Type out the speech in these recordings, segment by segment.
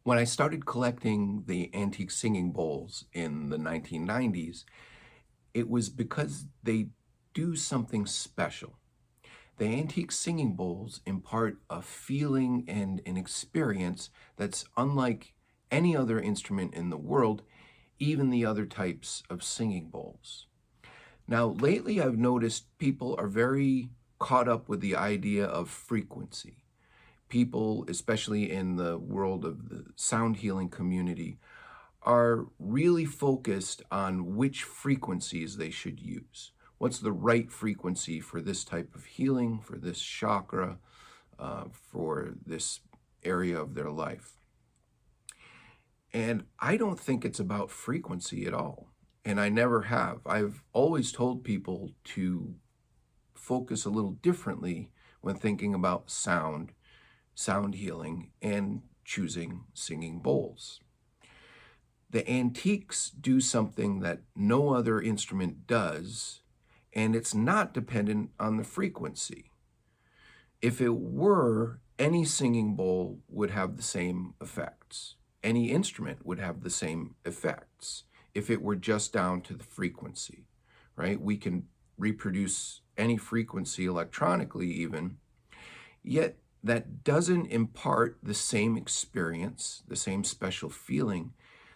When I started collecting the antique singing bowls in the 1990s, it was because they do something special. The antique singing bowls impart a feeling and an experience that's unlike any other instrument in the world, even the other types of singing bowls. Now, lately, I've noticed people are very caught up with the idea of frequency. People, especially in the world of the sound healing community, are really focused on which frequencies they should use. What's the right frequency for this type of healing, for this chakra, for this area of their life? And I don't think it's about frequency at all. And I never have. I've always told people to focus a little differently when thinking about sound healing, and choosing singing bowls. The antiques do something that no other instrument does, and it's not dependent on the frequency. If it were, any singing bowl would have the same effects. Any instrument would have the same effects if it were just down to the frequency, right? We can reproduce any frequency electronically even, yet that doesn't impart the same experience, the same special feeling,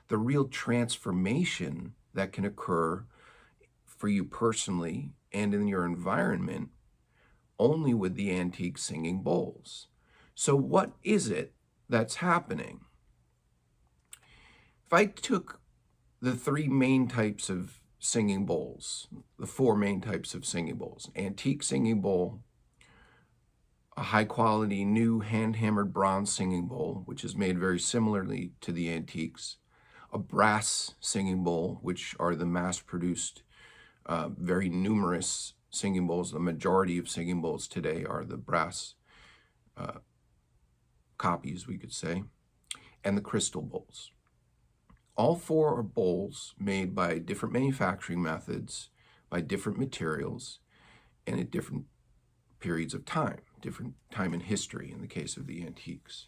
the real transformation that can occur for you personally and in your environment only with the antique singing bowls. So, what is it that's happening? If I took the three main types of singing bowls, the four main types of singing bowls, antique singing bowl, a high quality new hand hammered bronze singing bowl, which is made very similarly to the antiques, a brass singing bowl, which are the mass produced, very numerous singing bowls. The majority of singing bowls today are the brass copies, we could say, and the crystal bowls. All four are bowls made by different manufacturing methods, by different materials, and at different periods of time, different time in history in the case of the antiques.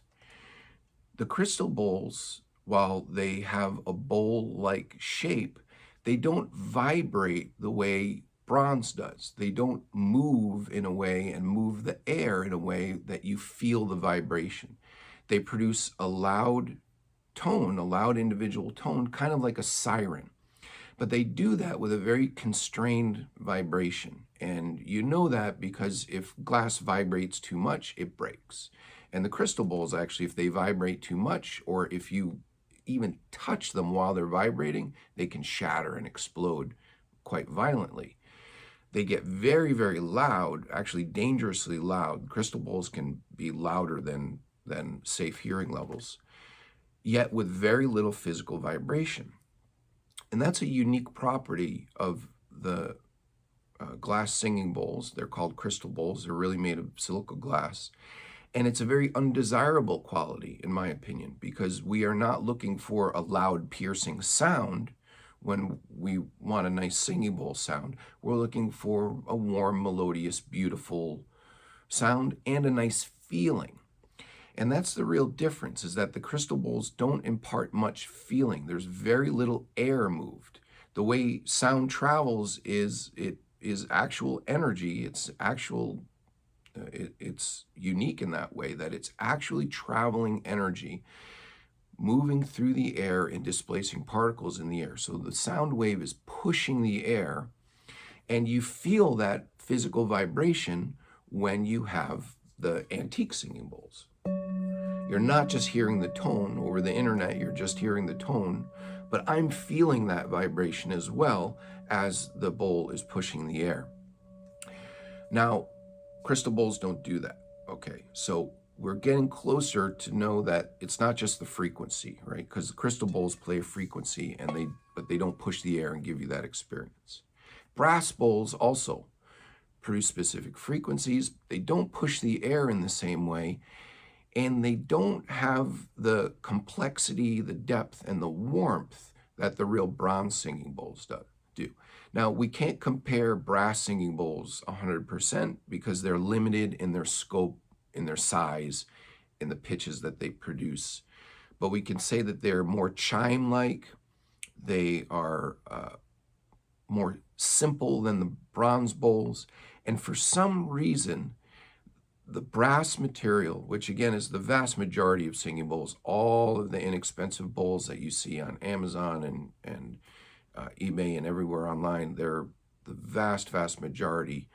The crystal bowls, while they have a bowl-like shape, they don't vibrate the way bronze does. They don't move in a way and move the air in a way that you feel the vibration. They produce a loud tone, a loud individual tone, kind of like a siren. But they do that with a very constrained vibration. And you know that because if glass vibrates too much, it breaks. And the crystal bowls, actually, if they vibrate too much, or if you even touch them while they're vibrating, they can shatter and explode quite violently. They get very, very loud, actually dangerously loud. Crystal bowls can be louder than safe hearing levels, yet with very little physical vibration. And that's a unique property of the glass singing bowls. They're called crystal bowls. They're really made of silica glass. And it's a very undesirable quality, in my opinion, because we are not looking for a loud, piercing sound when we want a nice singing bowl sound. We're looking for a warm, melodious, beautiful sound and a nice feeling. And that's the real difference, is that the crystal bowls don't impart much feeling. There's very little air moved. The way sound travels is it is actual energy. It's actual, it's unique in that way that it's actually traveling energy moving through the air and displacing particles in the air. So the sound wave is pushing the air, and you feel that physical vibration when you have the antique singing bowls. You're not just hearing the tone over the internet, you're just hearing the tone, but I'm feeling that vibration as well as the bowl is pushing the air. Now, crystal bowls don't do that. Okay, so we're getting closer to know that it's not just the frequency, right? Because the crystal bowls play a frequency, but they don't push the air and give you that experience. Brass bowls also produce specific frequencies. They don't push the air in the same way, and they don't have the complexity, the depth, and the warmth that the real bronze singing bowls do. Now, we can't compare brass singing bowls 100% because they're limited in their scope, in their size, in the pitches that they produce. but we can say that they're more chime-like. They are more simple than the bronze bowls. And for some reason, the brass material, which again is the vast majority of singing bowls, all of the inexpensive bowls that you see on Amazon and eBay and everywhere online, the vast majority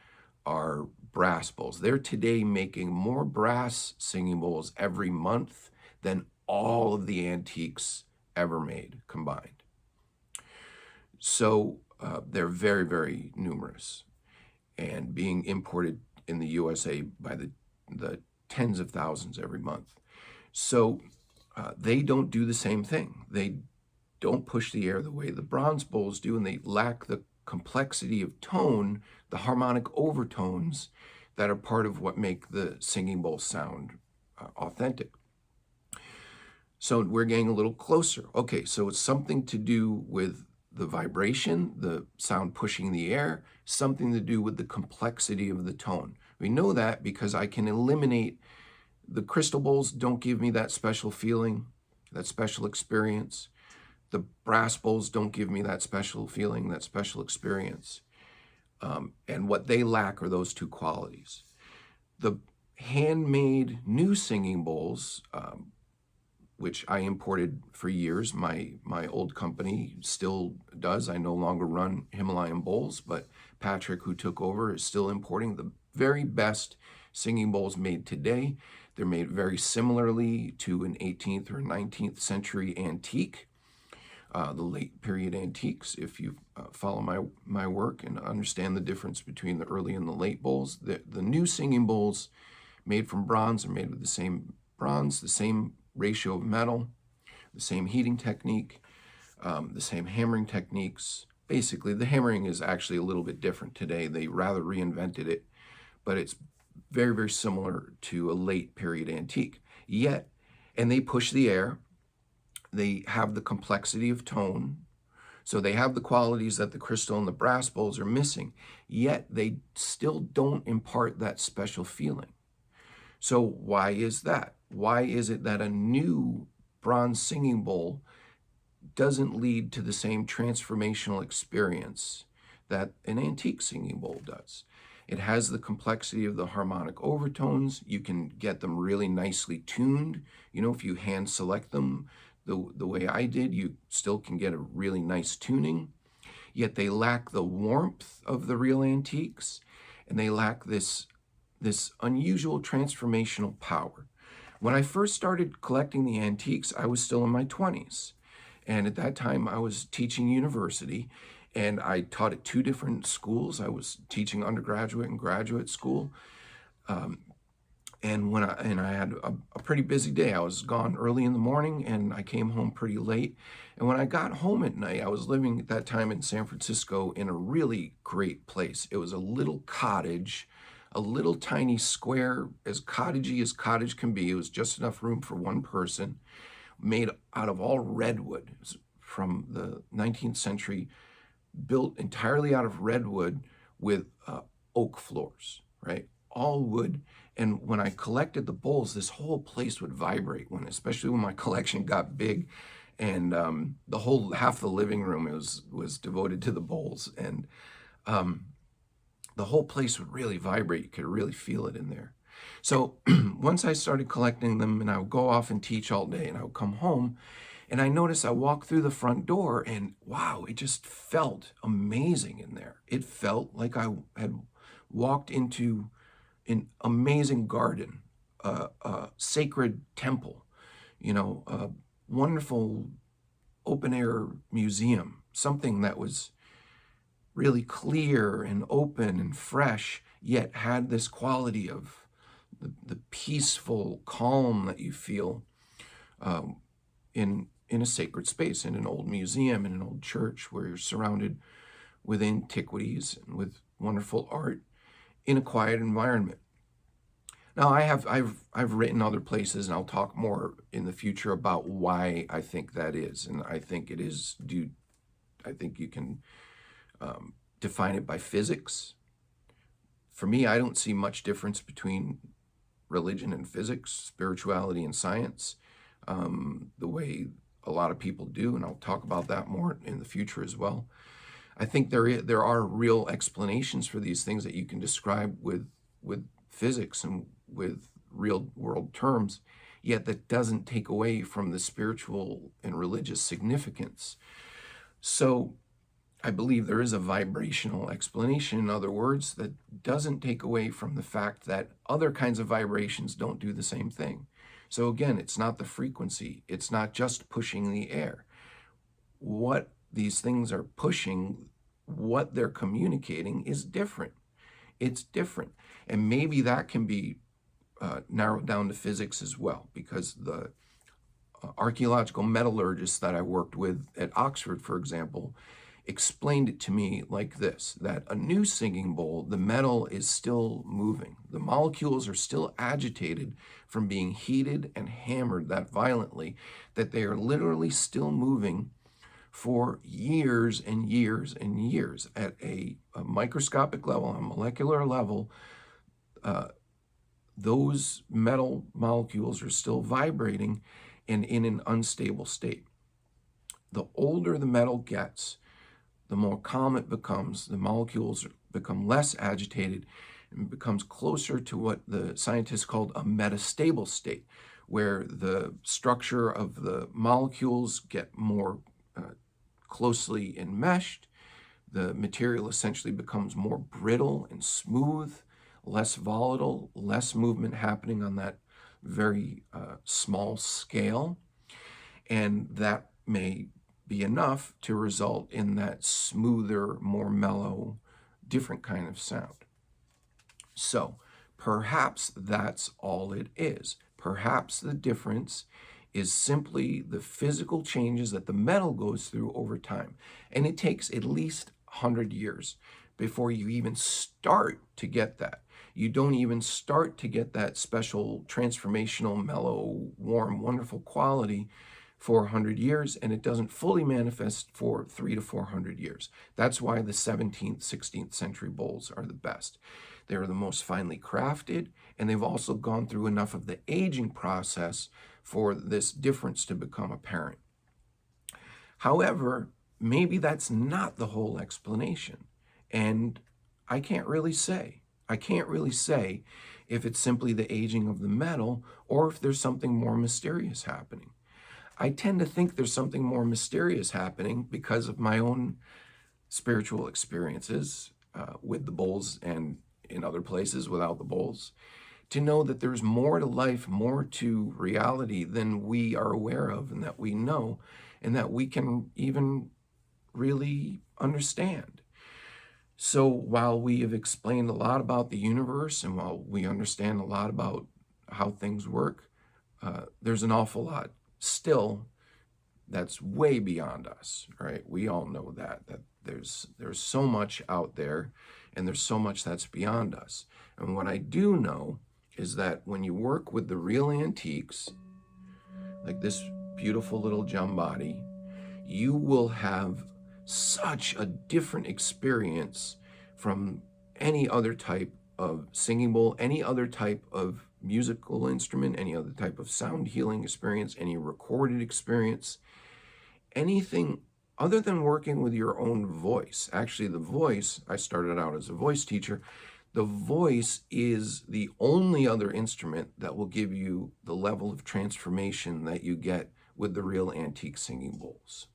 are brass bowls. They're today making more brass singing bowls every month than all of the antiques ever made combined. So they're very numerous and being imported in the USA by the tens of thousands every month. So they don't do the same thing. They don't push the air the way the bronze bowls do, and they lack the complexity of tone, the harmonic overtones that are part of what make the singing bowl sound authentic. So we're getting a little closer. Okay, so it's something to do with the vibration, the sound pushing the air, something to do with the complexity of the tone. We know that because I can eliminate the crystal bowls don't give me that special feeling, that special experience. The brass bowls don't give me that special feeling, that special experience. And what they lack are those two qualities. The handmade new singing bowls, which I imported for years. My old company still does. I no longer run Himalayan bowls, but Patrick, who took over, is still importing the very best singing bowls made today. They're made very similarly to an 18th or 19th century antique, the late period antiques. If you follow my work and understand the difference between the early and the late bowls, the new singing bowls made from bronze are made with the same bronze, the same ratio of metal, the same heating technique, the same hammering techniques. Basically, the hammering is actually a little bit different today. They rather reinvented it, but it's very similar to a late period antique. Yet, and they push the air, they have the complexity of tone, so they have the qualities that the crystal and the brass bowls are missing, yet they still don't impart that special feeling. So why is that? Why is it that a new bronze singing bowl doesn't lead to the same transformational experience that an antique singing bowl does? It has the complexity of the harmonic overtones. You can get them really nicely tuned. You know, if you hand select them the way I did, you still can get a really nice tuning. Yet they lack the warmth of the real antiques, and they lack this unusual transformational power. When I first started collecting the antiques, I was still in my 20s. And at that time, I was teaching university, and I taught at two different schools. I was teaching undergraduate and graduate school. And I had a pretty busy day. I was gone early in the morning, and I came home pretty late. And when I got home at night, I was living at that time in San Francisco in a really great place. It was a little cottage, a little tiny square, as cottagey as cottage can be. It was just enough room for one person, made out of all redwood. It was from the 19th century, built entirely out of redwood with oak floors, right? All wood. And when I collected the bowls, this whole place would vibrate, especially when my collection got big. And the whole half the living room was devoted to the bowls. And the whole place would really vibrate. You could really feel it in there. So once I started collecting them, and I would go off and teach all day, and I would come home, and I noticed I walked through the front door, and wow, it just felt amazing in there. It felt like I had walked into an amazing garden, a sacred temple, a wonderful open-air museum, something that was really clear and open and fresh, yet had this quality of the peaceful calm that you feel in a sacred space, in an old museum, in an old church, where you're surrounded with antiquities and with wonderful art in a quiet environment. Now, I've written other places, and I'll talk more in the future about why I think that is, and I think it is due. I think you can define it by physics. For me, I don't see much difference between religion and physics, spirituality and science. the way a lot of people do, and I'll talk about that more in the future as well. I think there are real explanations for these things that you can describe with physics and with real world terms, yet that doesn't take away from the spiritual and religious significance. So I believe there is a vibrational explanation, in other words, that doesn't take away from the fact that other kinds of vibrations don't do the same thing. So again, it's not the frequency, it's not just pushing the air. What these things are pushing, what they're communicating is different. It's different. And maybe that can be narrowed down to physics as well, because the archaeological metallurgists that I worked with at Oxford, for example, explained it to me like this, that a new singing bowl, the metal is still moving. The molecules are still agitated from being heated and hammered that violently, that they are literally still moving for years and years and years at a microscopic level, a molecular level. Those metal molecules are still vibrating and in an unstable state. The older the metal gets, the more calm it becomes. The molecules become less agitated and becomes closer to what the scientists called a metastable state, where the structure of the molecules get more closely enmeshed. The material essentially becomes more brittle and smooth, less volatile, less movement happening on that very small scale. And that may be enough to result in that smoother, more mellow, different kind of sound. So perhaps that's all it is. Perhaps the difference is simply the physical changes that the metal goes through over time. And it takes at least 100 years before you even start to get that. You don't even start to get that special transformational, mellow, warm, wonderful quality for 100 years, and it doesn't fully manifest for 300 to 400 years. That's why the 17th, 16th century bowls are the best. They're the most finely crafted, and they've also gone through enough of the aging process for this difference to become apparent. However, maybe that's not the whole explanation, and I can't really say. I can't really say if it's simply the aging of the metal or if there's something more mysterious happening. I tend to think there's something more mysterious happening because of my own spiritual experiences with the bowls and in other places without the bowls, to know that there's more to life, more to reality than we are aware of and that we know and that we can even really understand. So while we have explained a lot about the universe and while we understand a lot about how things work, there's an awful lot still that's way beyond us, right? We all know that there's so much out there and there's so much that's beyond us. And what I do know is that when you work with the real antiques, like this beautiful little gem body, you will have such a different experience from any other type of singing bowl, any other type of musical instrument, any other type of sound healing experience, any recorded experience, anything other than working with your own voice. Actually, the voice, I started out as a voice teacher. The voice is the only other instrument that will give you the level of transformation that you get with the real antique singing bowls.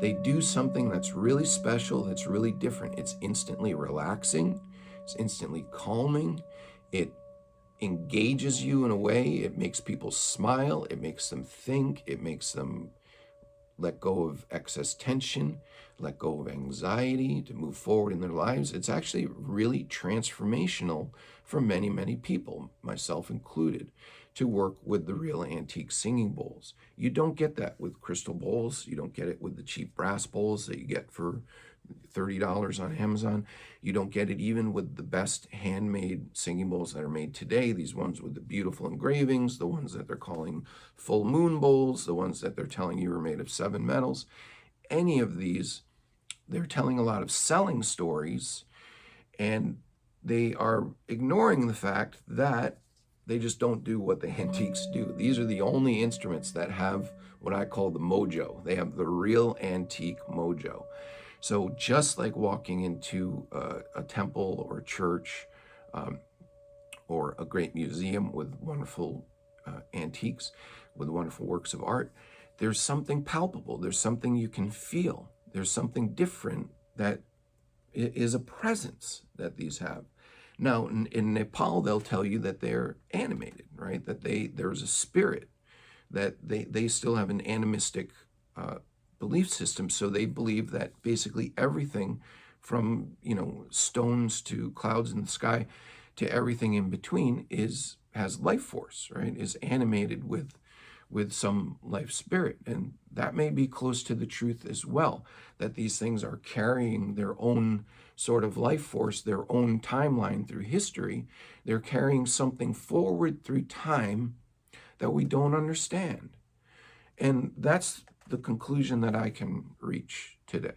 They do something that's really special, that's really different. It's instantly relaxing, it's instantly calming, it engages you in a way, it makes people smile, it makes them think, it makes them let go of excess tension, let go of anxiety to move forward in their lives. It's actually really transformational for many, many people, myself included, to work with the real antique singing bowls. You don't get that with crystal bowls. You don't get it with the cheap brass bowls that you get for $30 on Amazon. You don't get it even with the best handmade singing bowls that are made today, these ones with the beautiful engravings, the ones that they're calling full moon bowls, the ones that they're telling you are made of 7 metals. Any of these, they're telling a lot of selling stories, and they are ignoring the fact that They just don't do what the antiques do. These are the only instruments that have what I call the mojo. They have the real antique mojo. So just like walking into a temple or church, um, or a great museum with wonderful antiques, with wonderful works of art, there's something palpable. There's something you can feel. There's something different that is a presence that these have. Now, in Nepal, they'll tell you that they're animated, right? That there's a spirit, that they still have an animistic belief system. So they believe that basically everything from, stones to clouds in the sky to everything in between has life force, right? Is animated with some life spirit. And that may be close to the truth as well, that these things are carrying their own sort of life force, their own timeline through history. They're carrying something forward through time that we don't understand. And that's the conclusion that I can reach today,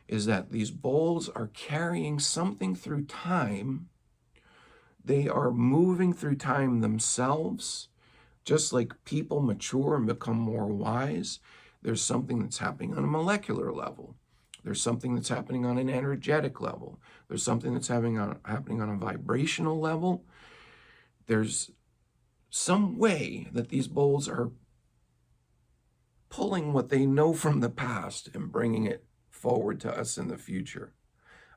is that these bowls are carrying something through time. They are moving through time themselves. Just like people mature and become more wise, there's something that's happening on a molecular level. There's something that's happening on an energetic level. There's something that's happening on a vibrational level. There's some way that these bowls are pulling what they know from the past and bringing it forward to us in the future.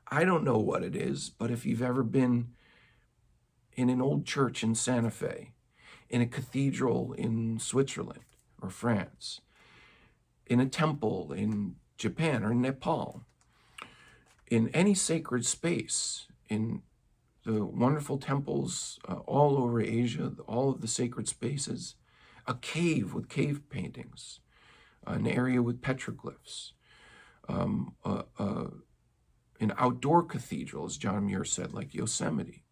I don't know what it is, but if you've ever been in an old church in Santa Fe, in a cathedral in Switzerland or France, in a temple in Japan or Nepal, in any sacred space, in the wonderful temples all over Asia, all of the sacred spaces, a cave with cave paintings, an area with petroglyphs, um, uh, uh, an outdoor cathedral, as John Muir said, like Yosemite.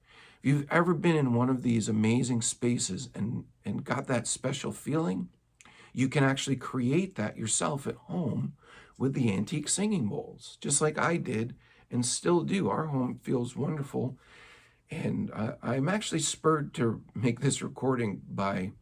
If you've ever been in one of these amazing spaces and got that special feeling, you can actually create that yourself at home with the antique singing bowls, just like I did and still do. Our home feels wonderful. And I'm actually spurred to make this recording by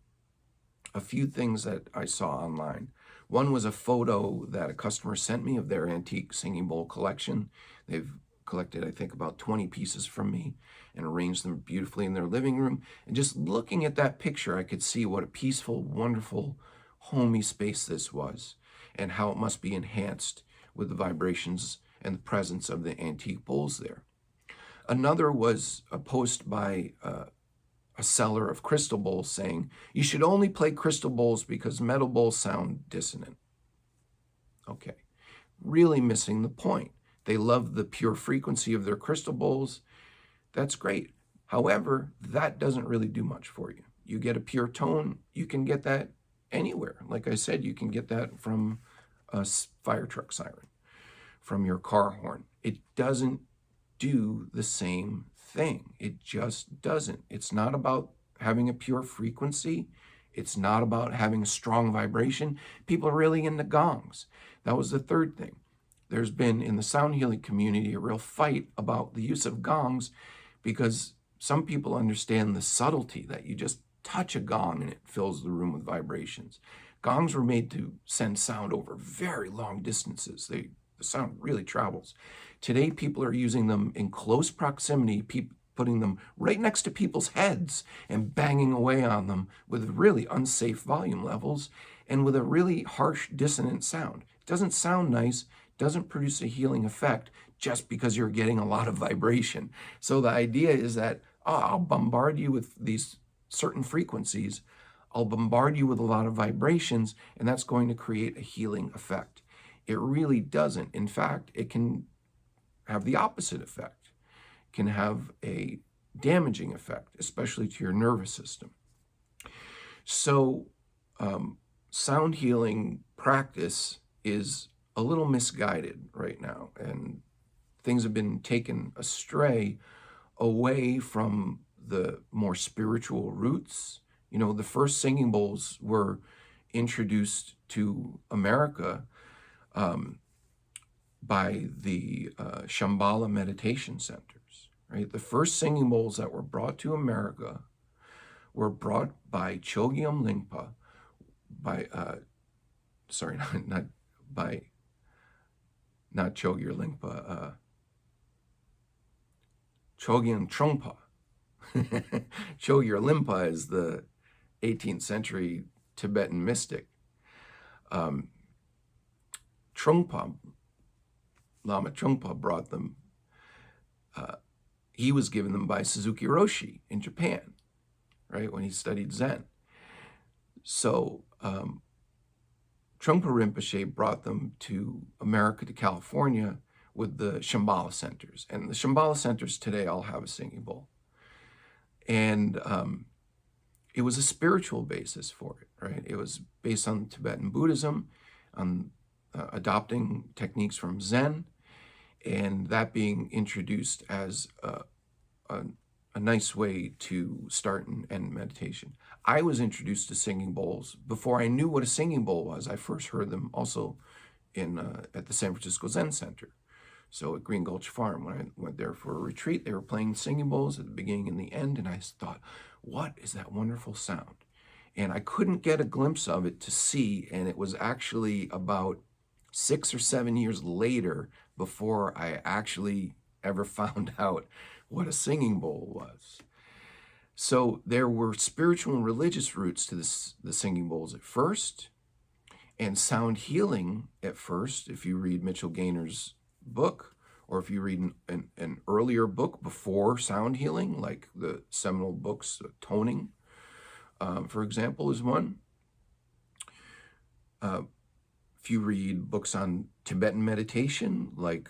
a few things that I saw online. One was a photo that a customer sent me of their antique singing bowl collection. They've collected, I think, about 20 pieces from me and arranged them beautifully in their living room. And just looking at that picture, I could see what a peaceful, wonderful, homey space this was and how it must be enhanced with the vibrations and the presence of the antique bowls there. Another was a post by a seller of crystal bowls saying, you should only play crystal bowls because metal bowls sound dissonant. Okay, really missing the point. They love the pure frequency of their crystal bowls. That's great. However, that doesn't really do much for you. You get a pure tone, you can get that anywhere. Like I said, you can get that from a fire truck siren, from your car horn. It doesn't do the same thing. It just doesn't. It's not about having a pure frequency. It's not about having a strong vibration. People are really into gongs. That was the third thing. There's been in the sound healing community a real fight about the use of gongs because some people understand the subtlety that you just touch a gong and it fills the room with vibrations. Gongs were made to send sound over very long distances. The sound really travels. Today, people are using them in close proximity, putting them right next to people's heads and banging away on them with really unsafe volume levels and with a really harsh, dissonant sound. It doesn't sound nice, doesn't produce a healing effect just because you're getting a lot of vibration. So the idea is that, I'll bombard you with these certain frequencies, I'll bombard you with a lot of vibrations, and that's going to create a healing effect. It really doesn't. In fact, it can have the opposite effect. It can have a damaging effect, especially to your nervous system. So sound healing practice is a little misguided right now, and things have been taken astray away from the more spiritual roots. The first singing bowls were introduced to America by the Shambhala meditation centers, right? The first singing bowls that were brought to America were brought by Chogyam Lingpa, by, sorry, not Chogyam Lingpa, Chogyam Trungpa. Chogyam Lingpa is the 18th century Tibetan mystic. Trungpa, Lama Trungpa brought them. He was given them by Suzuki Roshi in Japan, right, when he studied Zen. So Trungpa Rinpoche brought them to America, to California, with the Shambhala centers. And the Shambhala centers today all have a singing bowl. And it was a spiritual basis for it, right? It was based on Tibetan Buddhism, on adopting techniques from Zen, and that being introduced as a nice way to start and end meditation. I was introduced to singing bowls before I knew what a singing bowl was. I first heard them also at the San Francisco Zen Center. So at Green Gulch Farm, when I went there for a retreat, they were playing singing bowls at the beginning and the end, and I thought, what is that wonderful sound? And I couldn't get a glimpse of it to see, and it was actually about 6 or 7 years later before I actually ever found out what a singing bowl was. So there were spiritual and religious roots to the singing bowls at first, and sound healing at first. If you read Mitchell Gaynor's book, or if you read an earlier book before sound healing, like the seminal books, Toning, for example, is one. If you read books on Tibetan meditation, like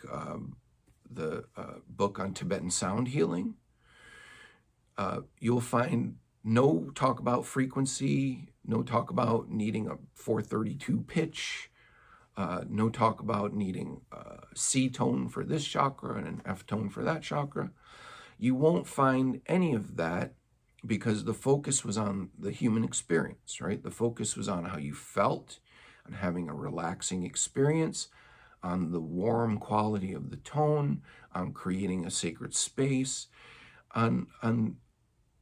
the book on Tibetan sound healing, you'll find no talk about frequency, no talk about needing a 432 pitch, no talk about needing a C tone for this chakra and an F tone for that chakra. You won't find any of that because the focus was on the human experience, right? The focus was on how you felt, on having a relaxing experience, on the warm quality of the tone, on creating a sacred space, on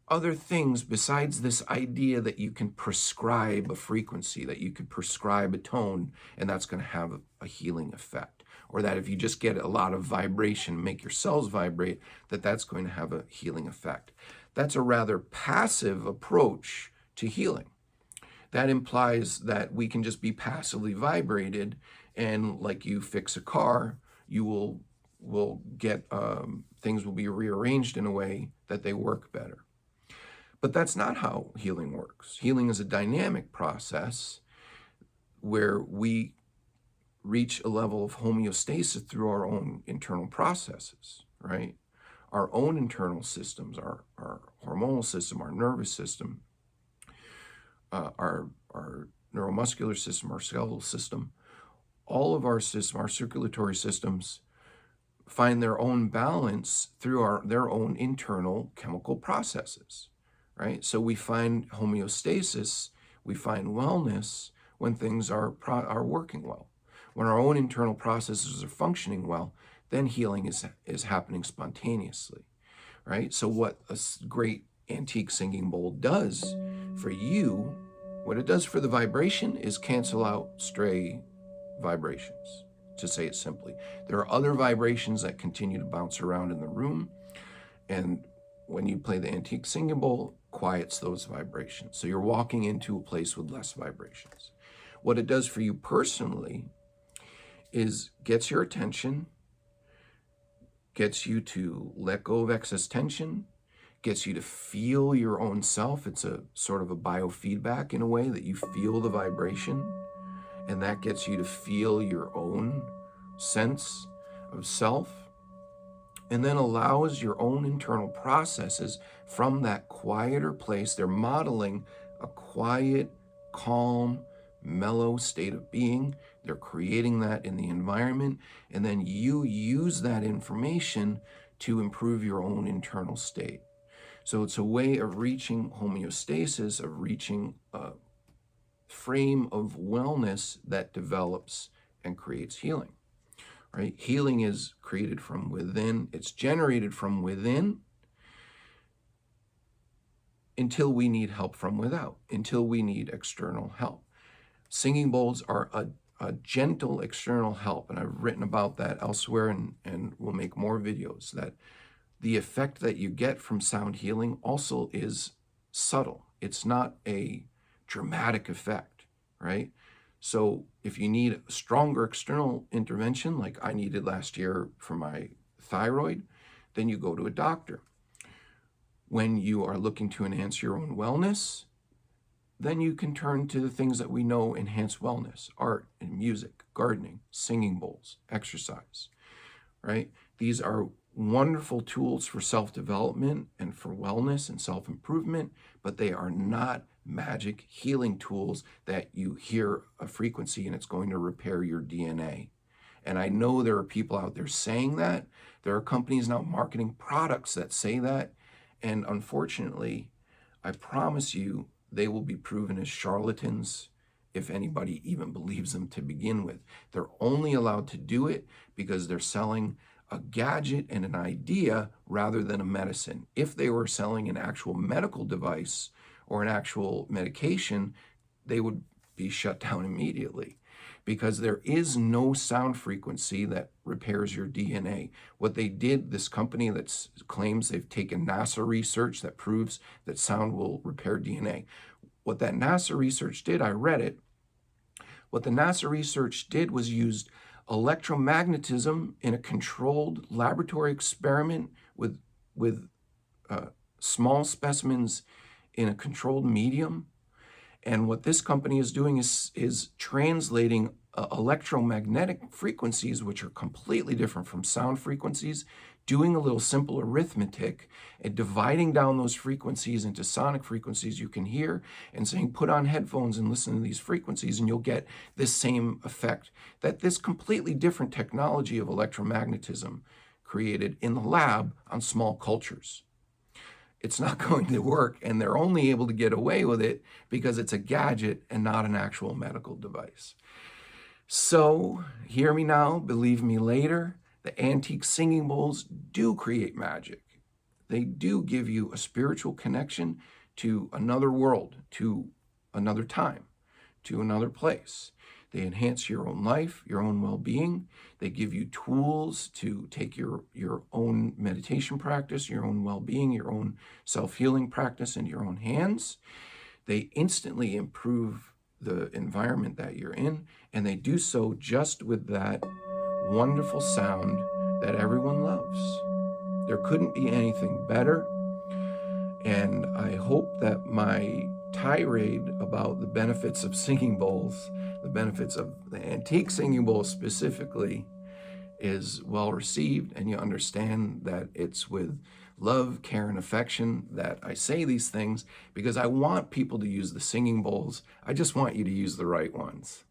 other things besides this idea that you can prescribe a frequency, that you could prescribe a tone, and that's going to have a healing effect. Or that if you just get a lot of vibration, make your cells vibrate, that's going to have a healing effect. That's a rather passive approach to healing. That implies that we can just be passively vibrated, and like you fix a car, you will get, things will be rearranged in a way that they work better. But that's not how healing works. Healing is a dynamic process where we reach a level of homeostasis through our own internal processes, right? Our own internal systems, our hormonal system, our nervous system, our neuromuscular system, our skeletal system, all of our circulatory systems find their own balance through their own internal chemical processes, right? So we find homeostasis, we find wellness when things are working well. When our own internal processes are functioning well, then healing is happening spontaneously, right? So what a great antique singing bowl does for you, what it does for the vibration is cancel out stray vibrations, to say it simply. There are other vibrations that continue to bounce around in the room, and when you play the antique singing bowl, quiets those vibrations. So you're walking into a place with less vibrations. What it does for you personally is gets your attention, gets you to let go of excess tension, gets you to feel your own self. It's a sort of a biofeedback in a way that you feel the vibration, and that gets you to feel your own sense of self, and then allows your own internal processes from that quieter place. They're modeling a quiet, calm, mellow state of being. They're creating that in the environment, and then you use that information to improve your own internal state. So it's a way of reaching homeostasis, of reaching a frame of wellness that develops and creates healing, right? Healing is created from within. It's generated from within, until we need help from without, until we need external help. Singing bowls are a gentle external help, and I've written about that elsewhere, and we'll make more videos, that the effect that you get from sound healing also is subtle. It's not a dramatic effect, right? So if you need a stronger external intervention, like I needed last year for my thyroid, then you go to a doctor. When you are looking to enhance your own wellness, then you can turn to the things that we know enhance wellness: art and music, gardening, singing bowls, exercise, right? These are wonderful tools for self-development and for wellness and self-improvement, but they are not magic healing tools that you hear a frequency and it's going to repair your DNA. And I know there are people out there saying that. There are companies now marketing products that say that. And unfortunately, I promise you, they will be proven as charlatans if anybody even believes them to begin with. They're only allowed to do it because they're selling a gadget and an idea rather than a medicine. If they were selling an actual medical device or an actual medication, they would be shut down immediately, because there is no sound frequency that repairs your DNA. What they did, this company that claims they've taken NASA research that proves that sound will repair DNA. What that NASA research did, I read it, what the NASA research did was used electromagnetism in a controlled laboratory experiment with small specimens in a controlled medium. And what this company is doing is translating electromagnetic frequencies, which are completely different from sound frequencies, doing a little simple arithmetic and dividing down those frequencies into sonic frequencies you can hear, and saying, put on headphones and listen to these frequencies, and you'll get this same effect that this completely different technology of electromagnetism created in the lab on small cultures. It's not going to work, and they're only able to get away with it because it's a gadget and not an actual medical device. So, hear me now, believe me later, the antique singing bowls do create magic. They do give you a spiritual connection to another world, to another time, to another place. They enhance your own life, your own well-being. They give you tools to take your own meditation practice, your own well-being, your own self-healing practice into your own hands. They instantly improve the environment that you're in, and they do so just with that wonderful sound that everyone loves. There couldn't be anything better. And I hope that my tirade about the benefits of singing bowls, the benefits of the antique singing bowl specifically, is well received, and you understand that it's with love, care, and affection that I say these things, because I want people to use the singing bowls. I just want you to use the right ones.